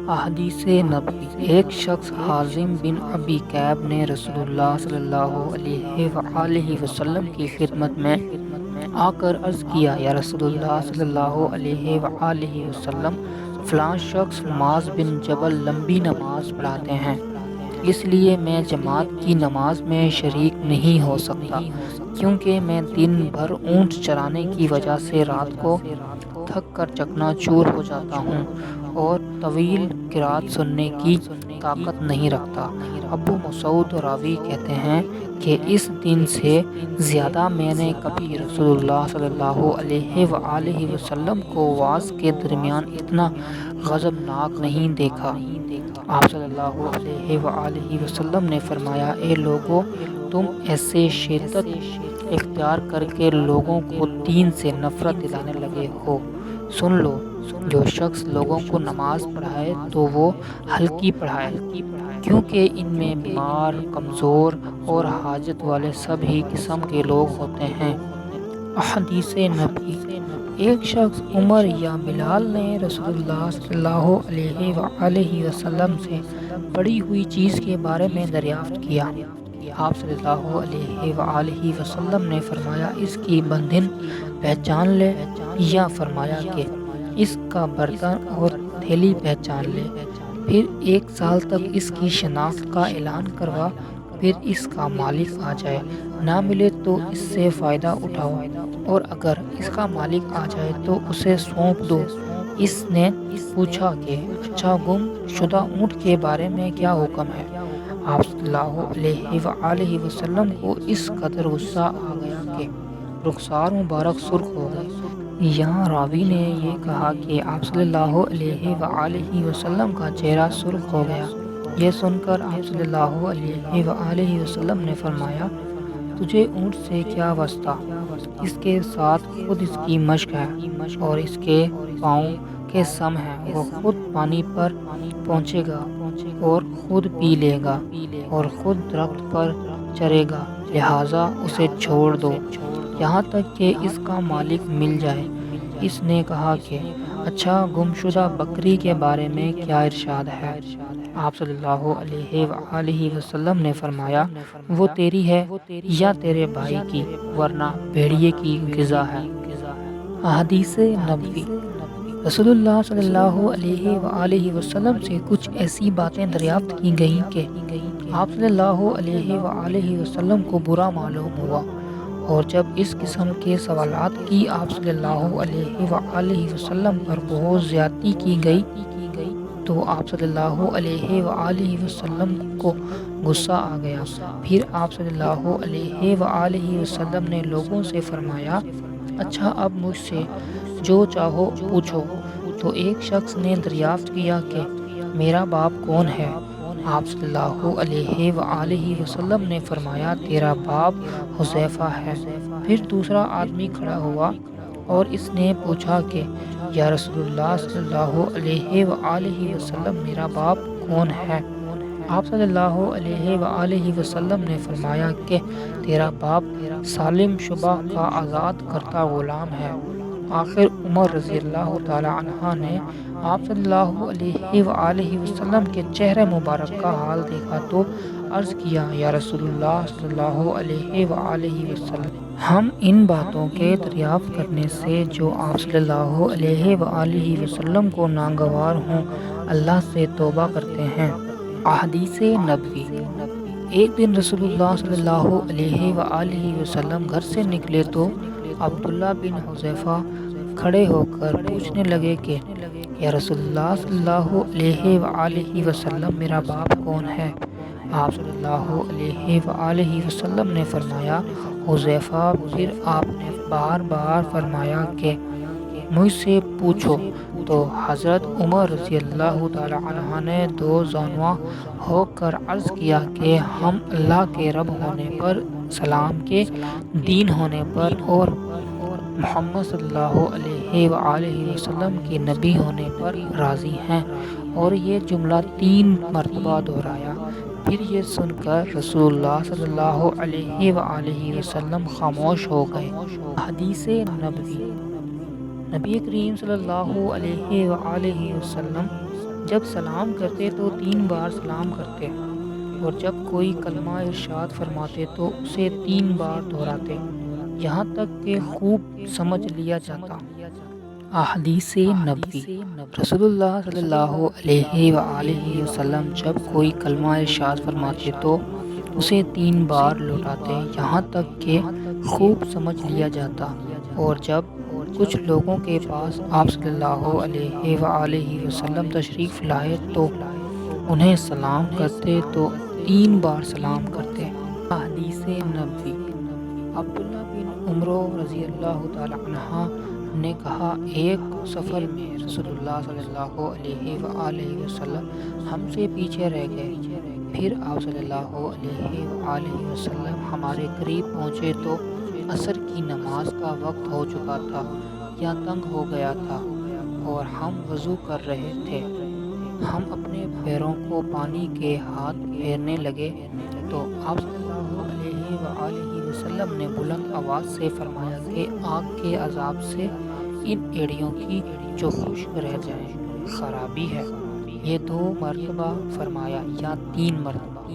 احادیث نبوی۔ ایک شخص حازم بن ابی کعب نے رسول اللہ صلی اللہ علیہ وآلہ وسلم کی خدمت میں آ کر عرض کیا، یا رسول اللہ صلی اللہ علیہ وآلہ وسلم، فلاں شخص معاذ بن جبل لمبی نماز پڑھاتے ہیں، اس لیے میں جماعت کی نماز میں شریک نہیں ہو سکتا، کیونکہ میں دن بھر اونٹ چرانے کی وجہ سے رات کو تھک کر چکنا چور ہو جاتا ہوں اور طویل قرات سننے کی طاقت نہیں رکھتا۔ ابو مسعود راوی کہتے ہیں کہ اس دن سے زیادہ میں نے کبھی رسول اللہ صلی اللہ علیہ وآلہ وسلم کو وعظ کے درمیان اتنا غضبناک نہیں دیکھا۔ آپ صلی اللہ علیہ وآلہ وسلم نے فرمایا، اے لوگو، تم ایسے شدت اختیار کر کے لوگوں کو دین سے نفرت دلانے لگے ہو۔ سن لو، جو شخص لوگوں کو نماز پڑھائے تو وہ ہلکی پڑھائے، کیونکہ ان میں بیمار، کمزور اور حاجت والے سب ہی قسم کے لوگ ہوتے ہیں۔ احادیث نبوی۔ ایک شخص عمر یا بلال نے رسول اللہ صلی اللہ علیہ وآلہ وسلم سے پڑی ہوئی چیز کے بارے میں دریافت کیا۔ آپ صلی اللہ علیہ وآلہ وسلم نے فرمایا، اس کی بندھن پہچان لے، یا فرمایا کہ اس کا برتن اور تھیلی پہچان لے، پھر 1 سال تک اس کی شناخت کا اعلان کروا، پھر اس کا مالک آ جائے، نہ ملے تو اس سے فائدہ اٹھاؤ، اور اگر اس کا مالک آ جائے تو اسے سونپ دو۔ اس نے پوچھا کہ اچھا، گم شدہ اونٹ کے بارے میں کیا حکم ہے؟ آپ صلی اللہ علیہ وآلہ وسلم کو اس قدر غصہ آ گیا کہ رخسار مبارک سرخ ہو گئی۔ یہاں راوی نے یہ کہا کہ آپ صلی اللہ علیہ وآلہ وسلم کا چہرہ سرخ ہو گیا۔ یہ سن کر آپ صلی اللہ علیہ وآلہ وسلم نے فرمایا، تجھے اونٹ سے کیا واسطہ؟ اس کے ساتھ خود اس کی مشق ہے اور اس کے پاؤں کے سم ہے، وہ خود پانی پر پہنچے گا اور خود پی لے گا اور خود درخت پر چرے گا، لہٰذا اسے چھوڑ دو یہاں تک کہ اس کا مالک مل جائے۔ اس نے کہا کہ اچھا، گم شدہ بکری کے بارے میں کیا ارشاد ہے؟ آپ صلی اللہ علیہ وآلہ وسلم نے فرمایا، وہ تیری ہے یا تیرے بھائی کی، ورنہ بھیڑیے کی غذا ہے۔ احادیث نبوی۔ رسول اللہ صلی اللہ علیہ وآلہ وسلم سے کچھ ایسی باتیں دریافت کی گئیں کہ آپ صلی اللہ علیہ وآلہ وسلم کو برا معلوم ہوا، اور جب اس قسم کے سوالات کی آپ صلی اللہ علیہ وآلہ وسلم پر بہت زیادتی کی گئی تو آپ صلی اللہ علیہ وآلہ وسلم کو غصہ آ گیا۔ پھر آپ صلی اللہ علیہ وآلہ وسلم نے لوگوں سے فرمایا، اچھا، اب مجھ سے جو چاہو پوچھو۔ تو ایک شخص نے دریافت کیا کہ میرا باپ کون ہے؟ آپ صلی اللہ علیہ وآلہ وسلم نے فرمایا، تیرا باپ حذیفہ ہے۔ پھر دوسرا آدمی کھڑا ہوا اور اس نے پوچھا کہ یا رسول اللہ صلی اللہ علیہ وآلہ وسلم، میرا باپ کون ہے؟ آپ صلی اللہ علیہ وآلہ وسلم نے فرمایا کہ تیرا باپ سالم شبہ کا آزاد کرتا غلام ہے۔ آخر عمر رضی اللہ تعالی عنہ نے آپ صلی اللہ علیہ وآلہ وسلم کے چہرے مبارک کا حال دیکھا تو عرض کیا، یا رسول اللہ صلی اللہ علیہ وآلہ وسلم، ہم ان باتوں کے دریافت کرنے سے جو آپ صلی اللہ علیہ وآلہ وسلم کو ناگوار ہوں، اللہ سے توبہ کرتے ہیں۔ احادیث نبوی۔ ایک دن رسول اللہ صلی اللہ علیہ وآلہ وسلم گھر سے نکلے تو عبداللہ بن حذیفہ کھڑے ہو کر پوچھنے لگے کہ یا رسول اللہ صلی اللہ علیہ وآلہ وسلم، میرا باپ کون ہے؟ آپ صلی اللہ علیہ وآلہ وسلم نے فرمایا، حذیفہ۔ پھر آپ نے بار بار فرمایا کہ مجھ سے پوچھو، تو حضرت عمر رضی اللہ تعالی عنہ نے 2 زانواں ہو کر عرض کیا کہ ہم اللہ کے رب ہونے پر، سلام کے دین ہونے پر اور محمد صلی اللہ علیہ وآلہ وسلم کے نبی ہونے پر راضی ہیں، اور یہ جملہ 3 مرتبہ دہرایا۔ پھر یہ سن کر رسول اللہ صلی اللہ علیہ وآلہ وسلم خاموش ہو گئے۔ حدیث نبوی۔ نبی کریم صلی اللہ علیہ وآلہ وسلم جب سلام کرتے تو 3 بار سلام کرتے، اور جب کوئی کلمہ ارشاد فرماتے تو اسے 3 بار دہراتے، یہاں تک کہ خوب سمجھ لیا جاتا۔ احادیث نبوی: رسول اللہ صلی اللہ علیہ وآلہ وسلم جب کوئی کلمہ ارشاد فرماتے تو اسے 3 بار لوٹاتے، یہاں تک کہ خوب سمجھ لیا جاتا، اور جب کچھ لوگوں کے پاس آپ صلی اللہ علیہ وآلہ وسلم تشریف لائے تو انہیں سلام کرتے تو 3 بار سلام کرتے۔ احادیث نبوی: عبداللہ بن عمر رضی اللہ تعالی عنہ نے کہا، ایک سفر میں رسول اللہ صلی اللہ علیہ وآلہ وسلم ہم سے پیچھے رہ گئے، پھر آپ صلی اللہ علیہ وآلہ وسلم ہمارے قریب پہنچے تو عصر کی نماز کا وقت ہو چکا تھا یا تنگ ہو گیا تھا، اور ہم وضو کر رہے تھے۔ ہم اپنے پیروں کو پانی کے ہاتھ پھیرنے لگے تو آپ صلی اللہ علیہ وآلہ وسلم نے بلند آواز سے فرمایا کہ آگ کے عذاب سے ان ایڑیوں کی جو خشک رہ جائیں خرابی ہے۔ یہ 2 مرتبہ فرمایا یا 3 مرتبہ؟